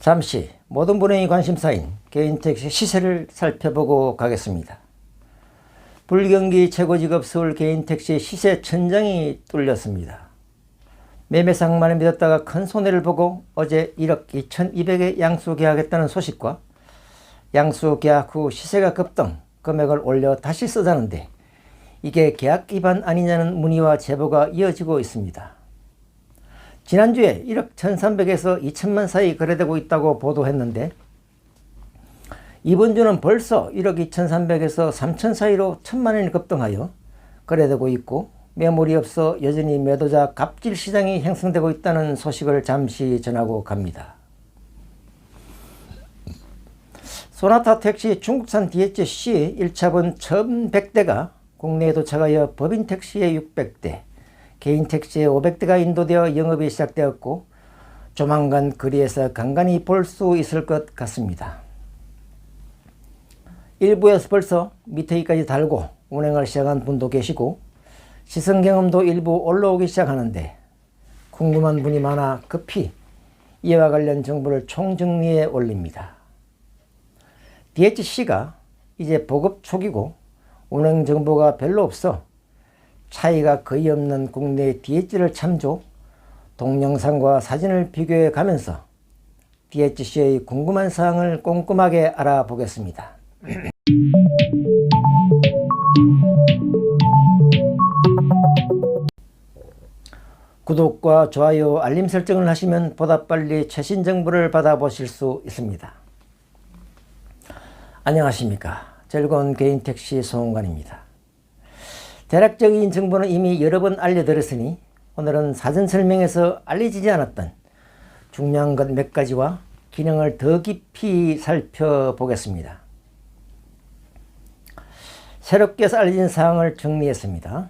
잠시 모든 분의 관심사인 개인택시 시세를 살펴보고 가겠습니다. 불경기 최고직업 서울 개인택시 시세 천장이 뚫렸습니다. 매매상만을 믿었다가 큰 손해를 보고 어제 1억 2,200에 양수계약했다는 소식과 양수계약 후 시세가 급등, 금액을 올려 다시 쓰자는데 이게 계약 위반 아니냐는 문의와 제보가 이어지고 있습니다. 지난주에 1억 1,300에서 2천만 사이 거래되고 있다고 보도했는데 이번 주는 벌써 1억 2,300에서 3천 사이로 1,000만 원이 급등하여 거래되고 있고 매물이 없어 여전히 매도자 갑질 시장이 형성되고 있다는 소식을 잠시 전하고 갑니다. 소나타 택시 중국산 DHC 1차분 1,100대가 국내에 도착하여 법인 택시에 600대, 개인 택시에 500대가 인도되어 영업이 시작되었고 조만간 거리에서 간간히 볼 수 있을 것 같습니다. 일부에서 벌써 밑에까지 달고 운행을 시작한 분도 계시고 시선 경험도 일부 올라오기 시작하는데 궁금한 분이 많아 급히 이와 관련 정보를 총정리해 올립니다. DHC가 이제 보급 초기고 운행 정보가 별로 없어 차이가 거의 없는 국내 DHC를 참조, 동영상과 사진을 비교해 가면서 DHC의 궁금한 사항을 꼼꼼하게 알아보겠습니다. 구독과 좋아요, 알림 설정을 하시면 보다 빨리 최신 정보를 받아보실 수 있습니다. 안녕하십니까. 즐거운 개인택시 소홍관입니다. 대략적인 정보는 이미 여러 번 알려드렸으니 오늘은 사전 설명에서 알려지지 않았던 중요한 것 몇 가지와 기능을 더 깊이 살펴보겠습니다. 새롭게 알려진 사항을 정리했습니다.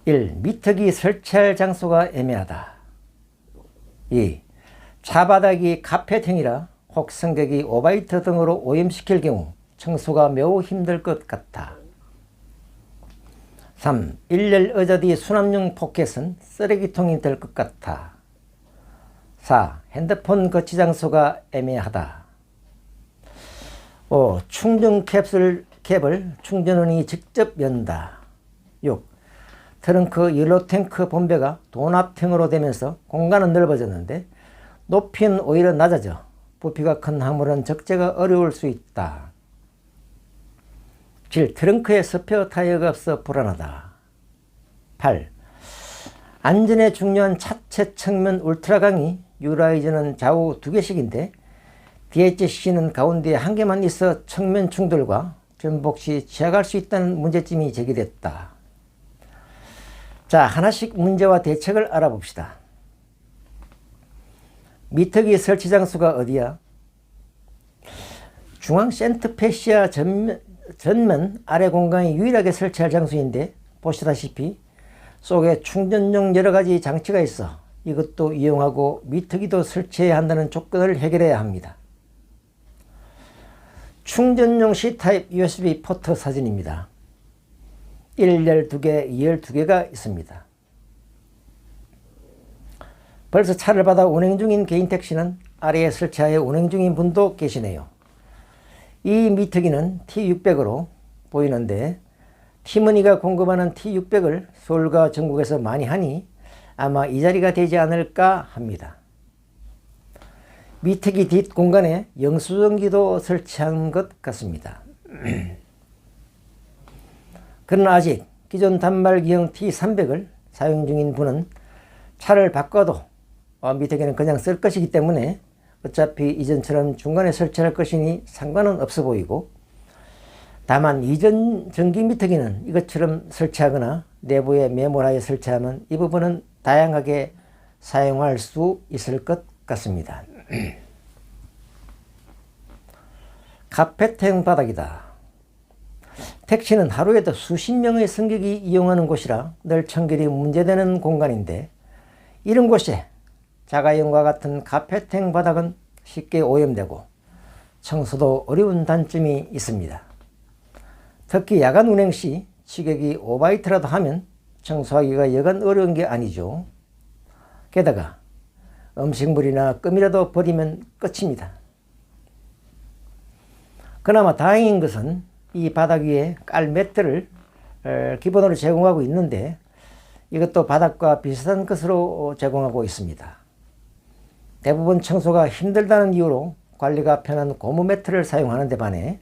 1. 미터기 설치할 장소가 애매하다. 2. 차바닥이 카펫형이라 혹 승객이 오바이트 등으로 오염시킬 경우 청소가 매우 힘들 것 같다. 3. 일렬 의자 뒤 수납용 포켓은 쓰레기통이 될 것 같아. 4. 핸드폰 거치 장소가 애매하다. 5. 충전 캡을 충전원이 직접 연다. 6. 트렁크 연료 탱크 본배가 도납형으로 되면서 공간은 넓어졌는데 높이는 오히려 낮아져 부피가 큰 화물은 적재가 어려울 수 있다. 7. 트렁크에 스페어 타이어가 없어 불안하다. 8. 안전에 중요한 차체 측면 울트라 강의 유라이저는 좌우 2개씩인데 DHC는 가운데 1개만 있어 측면 충돌과 전복 시 취약할 수 있다는 문제점이 제기됐다. 자, 하나씩 문제와 대책을 알아봅시다. 미터기 설치 장소가 어디야? 중앙 센터페시아 전면 아래 공간이 유일하게 설치할 장소인데 보시다시피 속에 충전용 여러가지 장치가 있어 이것도 이용하고 미터기도 설치해야 한다는 조건을 해결해야 합니다. 충전용 C타입 USB 포트 사진입니다. 1열 2개, 2열 2개가 있습니다. 벌써 차를 받아 운행 중인 개인택시는 아래에 설치하여 운행 중인 분도 계시네요. 이 미터기는 T600으로 보이는데 티머니가 공급하는 T600을 서울과 전국에서 많이 하니 아마 이 자리가 되지 않을까 합니다. 미터기 뒷 공간에 영수전기도 설치한 것 같습니다. 그러나 아직 기존 단말기형 T300을 사용 중인 분은 차를 바꿔도 미터기는 그냥 쓸 것이기 때문에 어차피 이전처럼 중간에 설치할 것이니 상관은 없어 보이고 다만 이전 전기 미터기는 이것처럼 설치하거나 내부에 메모라에 설치하면 이 부분은 다양하게 사용할 수 있을 것 같습니다. 카펫형 바닥이다. 택시는 하루에도 수십 명의 승객이 이용하는 곳이라 늘 청결이 문제되는 공간인데 이런 곳에 자가용과 같은 카펫형 바닥은 쉽게 오염되고 청소도 어려운 단점이 있습니다. 특히 야간 운행 시 취객이 오바이트라도 하면 청소하기가 여간 어려운 게 아니죠. 게다가 음식물이나 껌이라도 버리면 끝입니다. 그나마 다행인 것은 이 바닥 위에 깔 매트를 기본으로 제공하고 있는데 이것도 바닥과 비슷한 것으로 제공하고 있습니다. 대부분 청소가 힘들다는 이유로 관리가 편한 고무 매트를 사용하는 데 반해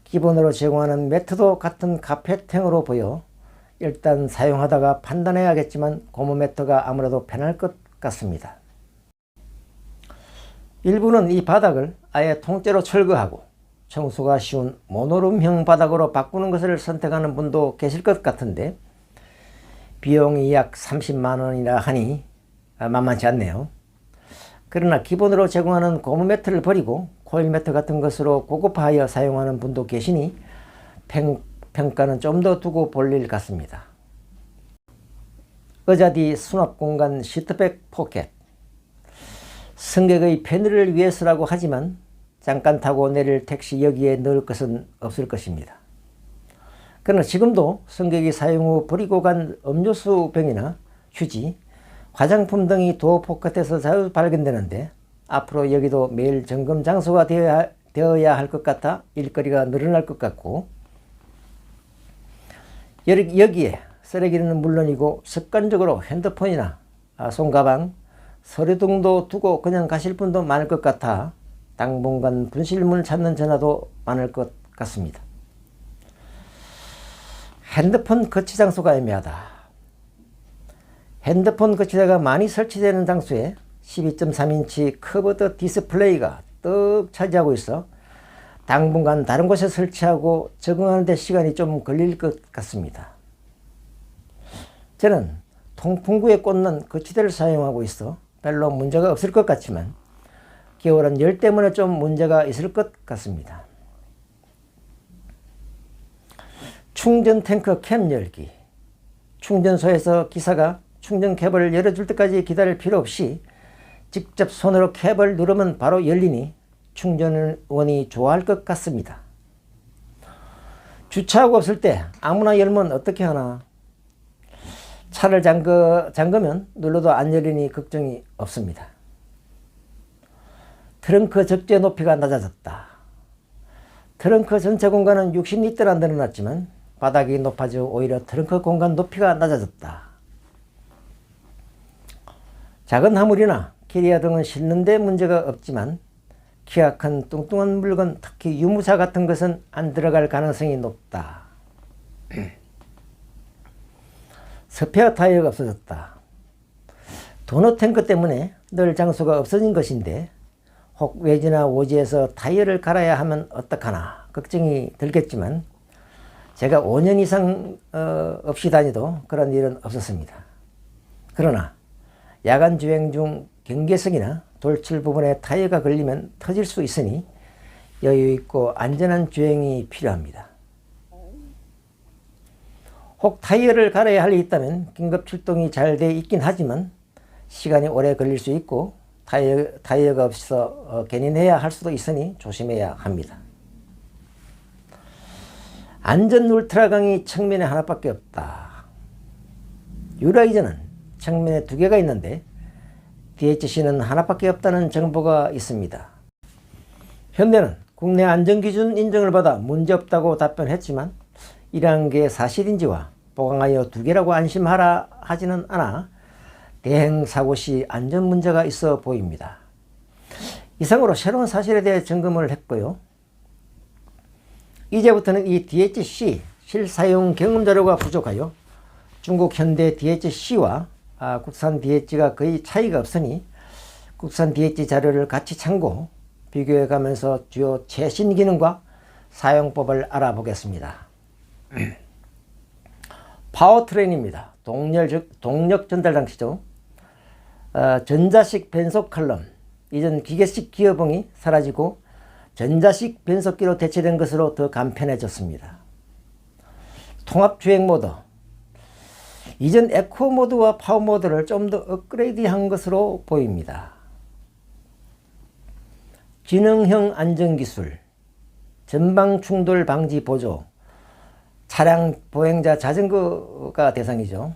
기본으로 제공하는 매트도 같은 카펫형으로 보여 일단 사용하다가 판단해야겠지만 고무 매트가 아무래도 편할 것 같습니다. 일부는 이 바닥을 아예 통째로 철거하고 청소가 쉬운 모노룸형 바닥으로 바꾸는 것을 선택하는 분도 계실 것 같은데 비용이 약 30만 원이라 하니 만만치 않네요. 그러나 기본으로 제공하는 고무 매트를 버리고 코일 매트 같은 것으로 고급화하여 사용하는 분도 계시니 평가는 좀 더 두고 볼 일 같습니다. 의자 뒤 수납 공간 시트백 포켓. 승객의 편의를 위해서라고 하지만 잠깐 타고 내릴 택시 여기에 넣을 것은 없을 것입니다. 그러나 지금도 승객이 사용 후 버리고 간 음료수 병이나 휴지, 화장품 등이 도어 포켓에서 자주 발견되는데 앞으로 여기도 매일 점검 장소가 되어야 할 것 같아 일거리가 늘어날 것 같고 여기에 쓰레기는 물론이고 습관적으로 핸드폰이나 손가방, 서류 등도 두고 그냥 가실 분도 많을 것 같아 당분간 분실물을 찾는 전화도 많을 것 같습니다. 핸드폰 거치 장소가 애매하다. 핸드폰 거치대가 많이 설치되는 장소에 12.3인치 커버드 디스플레이가 떡 차지하고 있어 당분간 다른 곳에 설치하고 적응하는 데 시간이 좀 걸릴 것 같습니다. 저는 통풍구에 꽂는 거치대를 사용하고 있어 별로 문제가 없을 것 같지만 겨울은 열 때문에 좀 문제가 있을 것 같습니다. 충전 탱크 캡 열기. 충전소에서 기사가 충전 캡을 열어줄 때까지 기다릴 필요 없이 직접 손으로 캡을 누르면 바로 열리니 충전원이 좋아할 것 같습니다. 주차하고 없을 때 아무나 열면 어떻게 하나? 차를 잠그면 눌러도 안 열리니 걱정이 없습니다. 트렁크 적재 높이가 낮아졌다. 트렁크 전체 공간은 60리터나 늘어났지만 바닥이 높아져 오히려 트렁크 공간 높이가 낮아졌다. 작은 화물이나 캐리어 등은 실는 데 문제가 없지만 키가 큰 뚱뚱한 물건, 특히 유모차 같은 것은 안 들어갈 가능성이 높다. 스페어 타이어가 없어졌다. 도너 탱크 때문에 늘 장소가 없어진 것인데 혹 외지나 오지에서 타이어를 갈아야 하면 어떡하나 걱정이 들겠지만 제가 5년 이상 없이 다니도 그런 일은 없었습니다. 그러나 야간 주행 중 경계석이나 돌출 부분에 타이어가 걸리면 터질 수 있으니 여유 있고 안전한 주행이 필요합니다. 혹 타이어를 갈아야 할 일이 있다면 긴급 출동이 잘 돼 있긴 하지만 시간이 오래 걸릴 수 있고 타이어가 없어서 괜히 내야 할 수도 있으니 조심해야 합니다. 안전 울트라강이 측면에 하나밖에 없다. 유라이저는 측면에 2개가 있는데 DHC는 하나밖에 없다는 정보가 있습니다. 현대는 국내 안전기준 인정을 받아 문제없다고 답변했지만 이러한 게 사실인지와 보강하여 2개라고 안심하라 하지는 않아 대행 사고 시 안전 문제가 있어 보입니다. 이상으로 새로운 사실에 대해 점검을 했고요. 이제부터는 이 DHC 실사용 경험 자료가 부족하여 중국 현대 DHC와 국산 DH가 거의 차이가 없으니 국산 DH 자료를 같이 참고 비교해 가면서 주요 최신 기능과 사용법을 알아보겠습니다. 파워트레인입니다. 동력 전달 장치죠. 전자식 변속 칼럼, 이전 기계식 기어봉이 사라지고 전자식 변속기로 대체된 것으로 더 간편해졌습니다. 통합 주행 모드, 이전 에코 모드와 파워 모드를 좀 더 업그레이드한 것으로 보입니다. 지능형 안전기술, 전방 충돌 방지 보조, 차량, 보행자, 자전거가 대상이죠.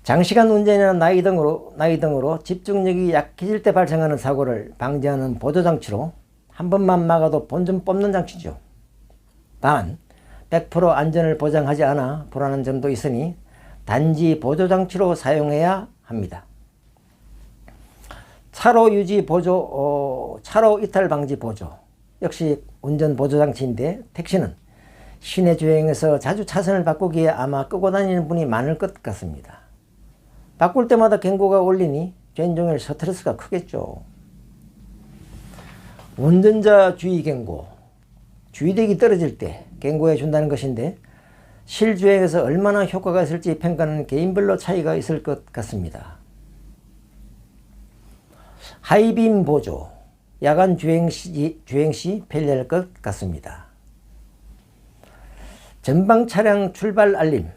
장시간 운전이나 나이 등으로 집중력이 약해질 때 발생하는 사고를 방지하는 보조장치로 한 번만 막아도 본전 뽑는 장치죠. 다만 100% 안전을 보장하지 않아 불안한 점도 있으니 단지 보조장치로 사용해야 합니다. 차로 유지 보조, 차로 이탈 방지 보조 역시 운전 보조장치인데 택시는 시내 주행에서 자주 차선을 바꾸기에 아마 끄고 다니는 분이 많을 것 같습니다. 바꿀 때마다 경고가 울리니 종일 스트레스가 크겠죠. 운전자 주의 경고, 주의력이 떨어질 때 경고해 준다는 것인데 실주행에서 얼마나 효과가 있을지 평가는 개인별로 차이가 있을 것 같습니다. 하이빔 보조, 야간 주행 시 편리할 것 같습니다. 전방 차량 출발 알림,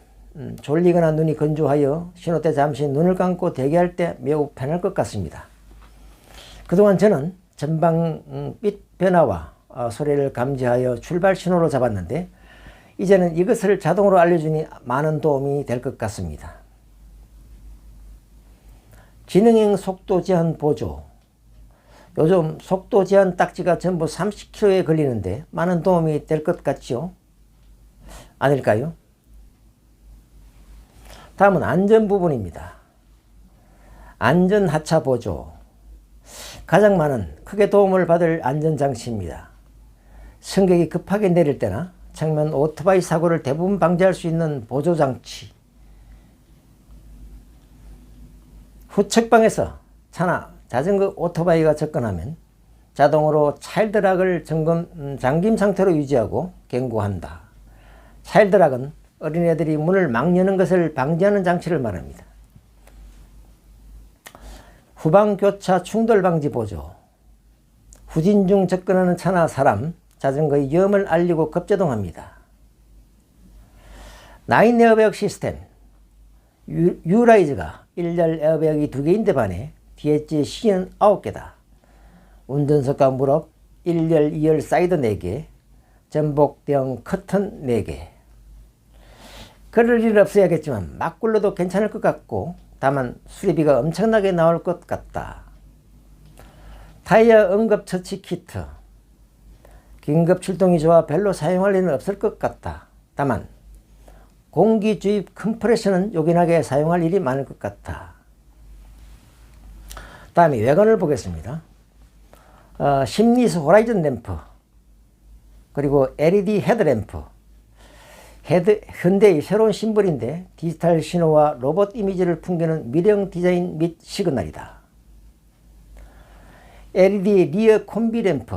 졸리거나 눈이 건조하여 신호 때 잠시 눈을 감고 대기할 때 매우 편할 것 같습니다. 그동안 저는 전방빛 변화와 소리를 감지하여 출발 신호로 잡았는데 이제는 이것을 자동으로 알려주니 많은 도움이 될 것 같습니다. 지능형 속도 제한 보조, 요즘 속도 제한 딱지가 전부 30km에 걸리는데 많은 도움이 될 것 같지요? 아닐까요? 다음은 안전 부분입니다. 안전 하차 보조, 가장 많은 크게 도움을 받을 안전장치입니다. 승객이 급하게 내릴 때나 정면 오토바이 사고를 대부분 방지할 수 있는 보조장치. 후측방에서 차나 자전거, 오토바이가 접근하면 자동으로 차일드락을 잠김 상태로 유지하고 경고한다. 차일드락은 어린애들이 문을 막 여는 것을 방지하는 장치를 말합니다. 후방교차 충돌 방지 보조, 후진 중 접근하는 차나 사람, 자전거의 위험을 알리고 급제동합니다. 9 에어백 시스템, 유라이즈가 1열 에어백이 2개인데 반해 DH의 C는 9개다. 운전석과 무릎, 1열, 2열 사이드 4개, 전복대형 커튼 4개. 그럴 일 없어야겠지만 막 굴러도 괜찮을 것 같고 다만 수리비가 엄청나게 나올 것 같다. 타이어 응급처치 키트, 긴급 출동이 좋아 별로 사용할 일은 없을 것 같다. 다만 공기 주입 컴프레셔는 요긴하게 사용할 일이 많을 것 같다. 다음에 외관을 보겠습니다. 심리스 호라이즌 램프, 그리고 LED 헤드램프, 현대의 새로운 심벌인데 디지털 신호와 로봇 이미지를 풍기는 미래형 디자인 및 시그널이다. LED 리어 콤비 램프,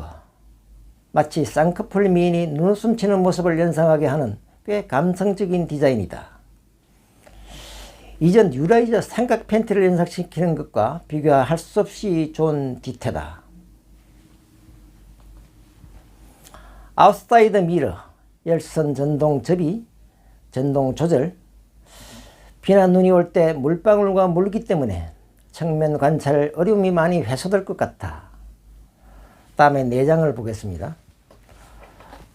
마치 쌍꺼풀 미인이 눈웃음 치는 모습을 연상하게 하는 꽤 감성적인 디자인이다. 이전 유라이저 삼각 팬티를 연상시키는 것과 비교할 수 없이 좋은 디테다. 아웃사이드 미러, 열선 전동 접이, 전동 조절. 비나 눈이 올 때 물방울과 물기 때문에 측면 관찰 어려움이 많이 해소될 것 같아. 다음에 내장을 보겠습니다.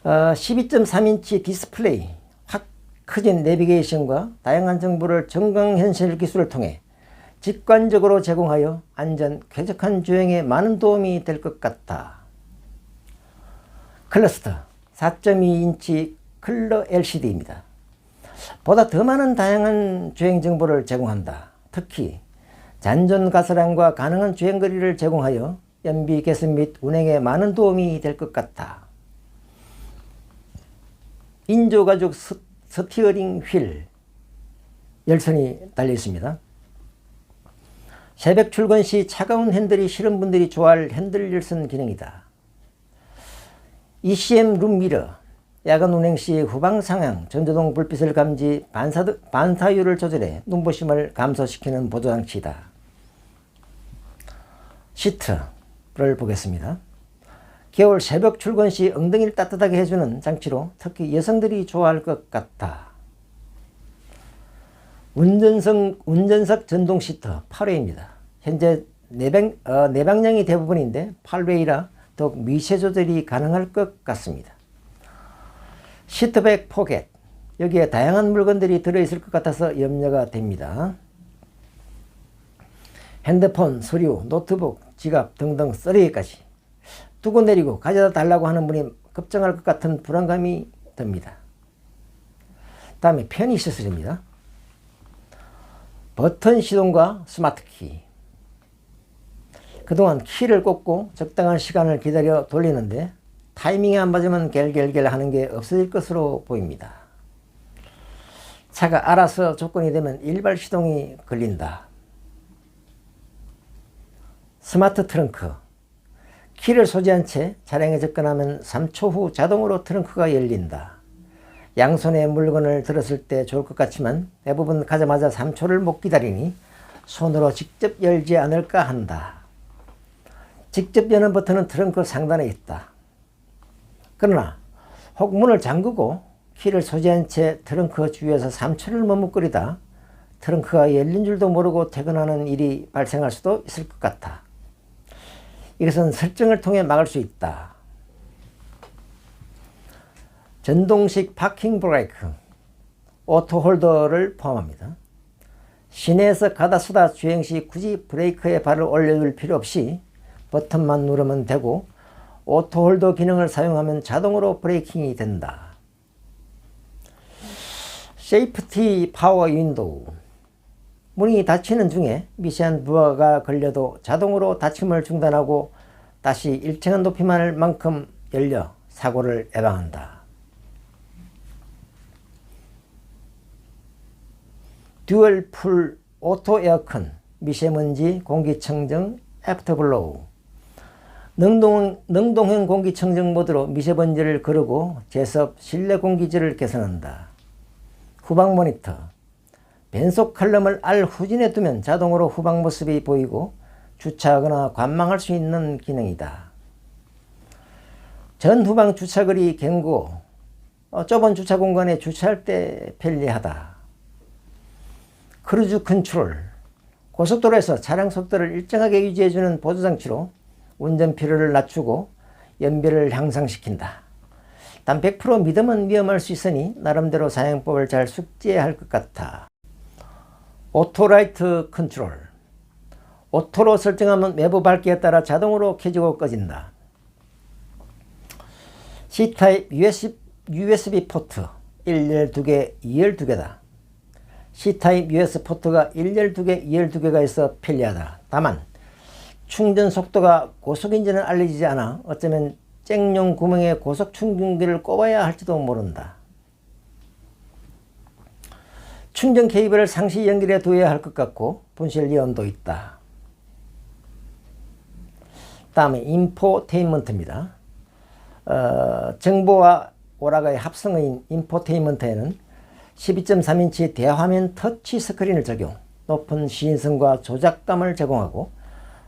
12.3인치 디스플레이, 확 커진 내비게이션과 다양한 정보를 정강현실 기술을 통해 직관적으로 제공하여 안전, 쾌적한 주행에 많은 도움이 될 것 같다. 클러스터, 4.2인치 컬러 LCD입니다. 보다 더 많은 다양한 주행 정보를 제공한다. 특히 잔존 가스량과 가능한 주행거리를 제공하여 연비 개선 및 운행에 많은 도움이 될 것 같다. 인조가죽 스티어링 휠, 열선이 달려 있습니다. 새벽 출근 시 차가운 핸들이 싫은 분들이 좋아할 핸들 열선 기능이다. ECM 룸 미러, 야간 운행 시 후방 상향, 전조등 불빛을 감지, 반사율을 조절해 눈부심을 감소시키는 보조장치이다. 시트를 보겠습니다. 겨울 새벽 출근 시 엉덩이를 따뜻하게 해주는 장치로 특히 여성들이 좋아할 것 같다. 운전석 전동 시트 8회입니다. 현재 내방향이 대부분인데 8회이라 더욱 미세 조절이 가능할 것 같습니다. 시트백 포켓, 여기에 다양한 물건들이 들어있을 것 같아서 염려가 됩니다. 핸드폰, 서류, 노트북, 지갑 등등 쓰레기까지 두고 내리고 가져다 달라고 하는 분이 급증할 것 같은 불안감이 듭니다. 다음에 편의 시설입니다. 버튼 시동과 스마트키. 그동안 키를 꽂고 적당한 시간을 기다려 돌리는데 타이밍이 안 맞으면 갤갤갤 하는 게 없어질 것으로 보입니다. 차가 알아서 조건이 되면 일발 시동이 걸린다. 스마트 트렁크. 키를 소지한 채 차량에 접근하면 3초 후 자동으로 트렁크가 열린다. 양손에 물건을 들었을 때 좋을 것 같지만 대부분 가자마자 3초를 못 기다리니 손으로 직접 열지 않을까 한다. 직접 여는 버튼은 트렁크 상단에 있다. 그러나 혹 문을 잠그고 키를 소지한 채 트렁크 주위에서 3초를 머뭇거리다 트렁크가 열린 줄도 모르고 퇴근하는 일이 발생할 수도 있을 것 같아. 이것은 설정을 통해 막을 수 있다. 전동식 파킹 브레이크, 오토 홀더를 포함합니다. 시내에서 가다 서다 주행 시 굳이 브레이크에 발을 올려둘 필요 없이 버튼만 누르면 되고 오토 홀더 기능을 사용하면 자동으로 브레이킹이 된다. 세이프티 파워 윈도우. 문이 닫히는 중에 미세한 부하가 걸려도 자동으로 닫힘을 중단하고 다시 일정한 높이만할 만큼 열려 사고를 예방한다. 듀얼 풀 오토 에어컨, 미세먼지 공기청정 애프터블로우. 능동형 공기청정 모드로 미세먼지를 거르고 제습 실내 공기질을 개선한다. 후방 모니터. 변속 칼럼을 알 후진에 두면 자동으로 후방 모습이 보이고 주차하거나 관망할 수 있는 기능이다. 전후방 주차거리 경고. 좁은 주차 공간에 주차할 때 편리하다. 크루즈 컨트롤. 고속도로에서 차량 속도를 일정하게 유지해주는 보조장치로 운전 피로를 낮추고 연비를 향상시킨다. 단 100% 믿으면 위험할 수 있으니 나름대로 사용법을 잘 숙지해야 할 것 같아. 오토라이트 컨트롤. 오토로 설정하면 외부 밝기에 따라 자동으로 켜지고 꺼진다. C타입 USB 포트 1열 2개, 2열 2개다. C타입 USB 포트가 1열 2개, 2열 2개가 있어 편리하다. 다만 충전 속도가 고속인지는 알려지지 않아 어쩌면 잭용 구멍에 고속 충전기를 꼽아야 할지도 모른다. 충전 케이블을 상시 연결해 두어야 할 것 같고 분실 위험도 있다. 다음에 인포테인먼트입니다. 정보와 오락의 합성어인 인포테인먼트에는 12.3인치 대화면 터치 스크린을 적용, 높은 시인성과 조작감을 제공하고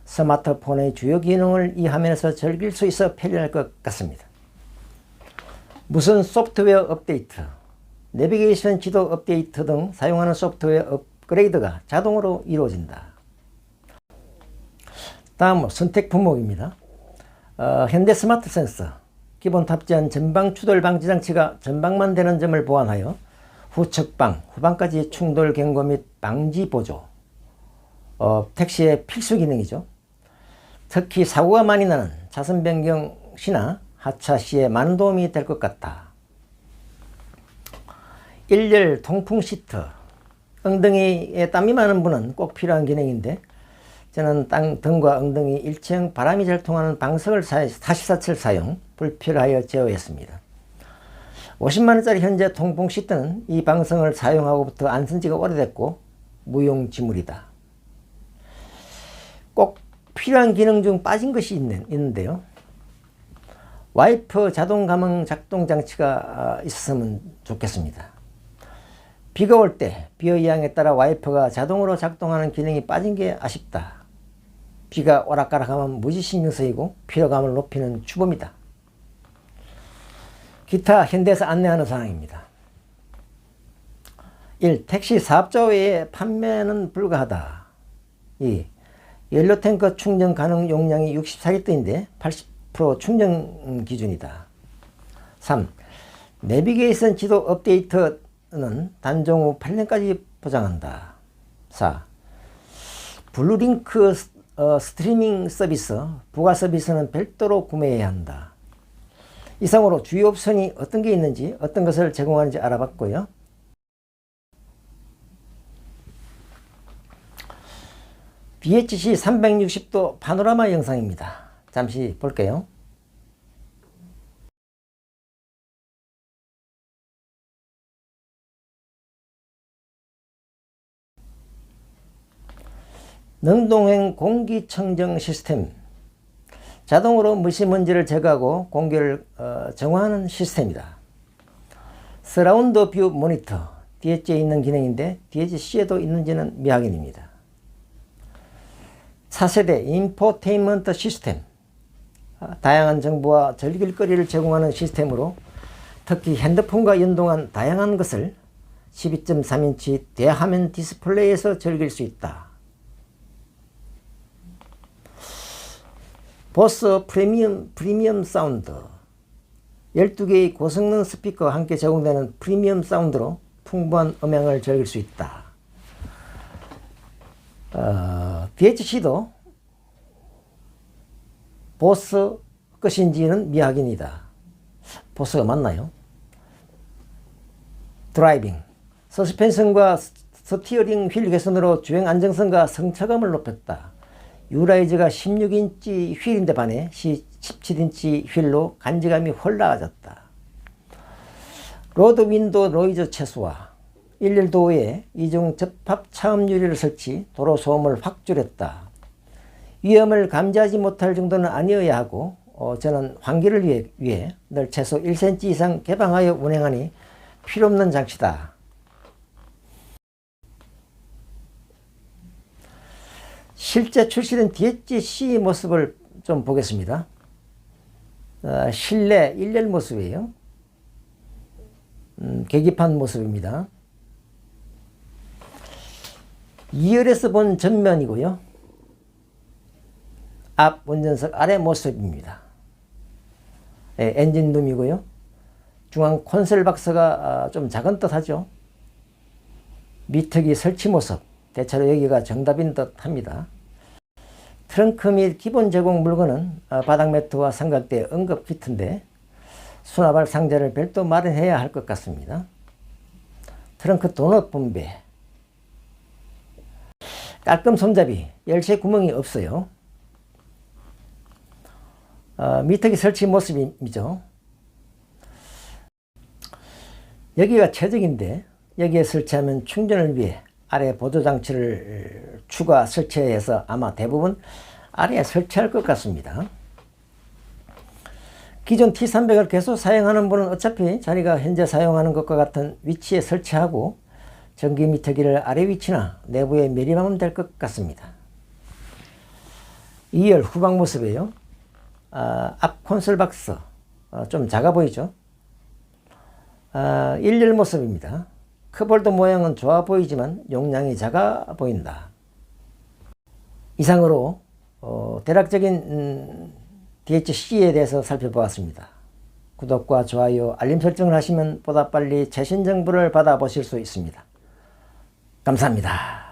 스마트폰의 주요 기능을 이 화면에서 즐길 수 있어 편리할 것 같습니다. 무선 소프트웨어 업데이트, 내비게이션 지도 업데이트 등 사용하는 소프트웨어 업그레이드가 자동으로 이루어진다. 다음으로 선택 품목입니다. 현대 스마트 센서, 기본 탑재한 전방 추돌 방지 장치가 전방만 되는 점을 보완하여 후측방, 후방까지 충돌 경고 및 방지 보조, 택시의 필수 기능이죠. 특히 사고가 많이 나는 차선 변경 시나 하차 시에 많은 도움이 될 것 같다. 1열 통풍 시트. 엉덩이에 땀이 많은 분은 꼭 필요한 기능인데 저는 등과 엉덩이 일체형 바람이 잘 통하는 방석을 44철 사용, 불필요하여 제어했습니다. 50만원짜리 현재 통풍 시트는 이 방석을 사용하고부터 안 쓴 지가 오래됐고 무용지물이다. 꼭 필요한 기능 중 빠진 것이 있는데요. 와이퍼 자동 감응 작동 장치가 있었으면 좋겠습니다. 비가 올 때 비의 양에 따라 와이퍼가 자동으로 작동하는 기능이 빠진 게 아쉽다. 비가 오락가락하면 무지 신경 쓰이고 피로감을 높이는 주범이다. 기타 현대에서 안내하는 사항입니다. 1. 택시 사업자 외에 판매는 불가하다. 2. 연료탱크 충전 가능 용량이 64리터인데 80% 충전 기준이다. 3. 내비게이션 지도 업데이트는 단종 후 8년까지 보장한다. 4. 블루링크 스트리밍 서비스, 부가 서비스는 별도로 구매해야 한다. 이상으로 주요 옵션이 어떤 게 있는지, 어떤 것을 제공하는지 알아봤고요. VHC 360도 파노라마 영상입니다. 잠시 볼게요. 능동행 공기청정 시스템, 자동으로 미세먼지를 제거하고 공기를 정화하는 시스템이다. 서라운드 뷰 모니터, DHC에 있는 기능인데 DHC에도 있는지는 미확인입니다. 차세대 인포테인먼트 시스템, 다양한 정보와 즐길거리를 제공하는 시스템으로 특히 핸드폰과 연동한 다양한 것을 12.3인치 대화면 디스플레이에서 즐길 수 있다. 보스 프리미엄 사운드, 12개의 고성능 스피커와 함께 제공되는 프리미엄 사운드로 풍부한 음향을 즐길 수 있다. DHC도 보스 것인지는 미확인이다. 보스가 맞나요? 드라이빙, 서스펜션과 스티어링 휠 개선으로 주행 안정성과 성차감을 높였다. 유라이즈가 16인치 휠인데 반해 17인치 휠로 간지감이 훨 나아졌다. 로드 윈도 노이즈 최소화, 일렬도어에 이중 접합 차음 유리를 설치, 도로 소음을 확 줄였다. 위험을 감지하지 못할 정도는 아니어야 하고 저는 환기를 위해 늘 최소 1cm 이상 개방하여 운행하니 필요없는 장치다. 실제 출시된 DHC 모습을 좀 보겠습니다. 실내 1열 모습이에요. 계기판 모습입니다. 2열에서 본 전면이고요. 앞 운전석 아래 모습입니다. 엔진룸이고요. 중앙 콘솔 박스가 좀 작은 듯 하죠. 미터기 설치 모습, 대체로 여기가 정답인 듯 합니다. 트렁크 및 기본 제공 물건은 바닥 매트와 삼각대 응급 키트인데 수납할 상자를 별도 마련해야 할 것 같습니다. 트렁크 도넛 분배, 깔끔 손잡이, 열쇠 구멍이 없어요. 미터기 설치 모습이죠. 여기가 최적인데 여기에 설치하면 충전을 위해 아래 보조장치를 추가 설치해서 아마 대부분 아래에 설치할 것 같습니다. 기존 T300을 계속 사용하는 분은 어차피 자기가 현재 사용하는 것과 같은 위치에 설치하고 전기 미터기를 아래 위치나 내부에 매립하면 될 것 같습니다. 2열 후방 모습이에요. 앞 콘솔 박스 좀 작아 보이죠. 1열 모습입니다. 컵홀더 모양은 좋아 보이지만 용량이 작아 보인다. 이상으로 대략적인 DHC에 대해서 살펴보았습니다. 구독과 좋아요, 알림 설정을 하시면 보다 빨리 최신 정보를 받아보실 수 있습니다. 감사합니다.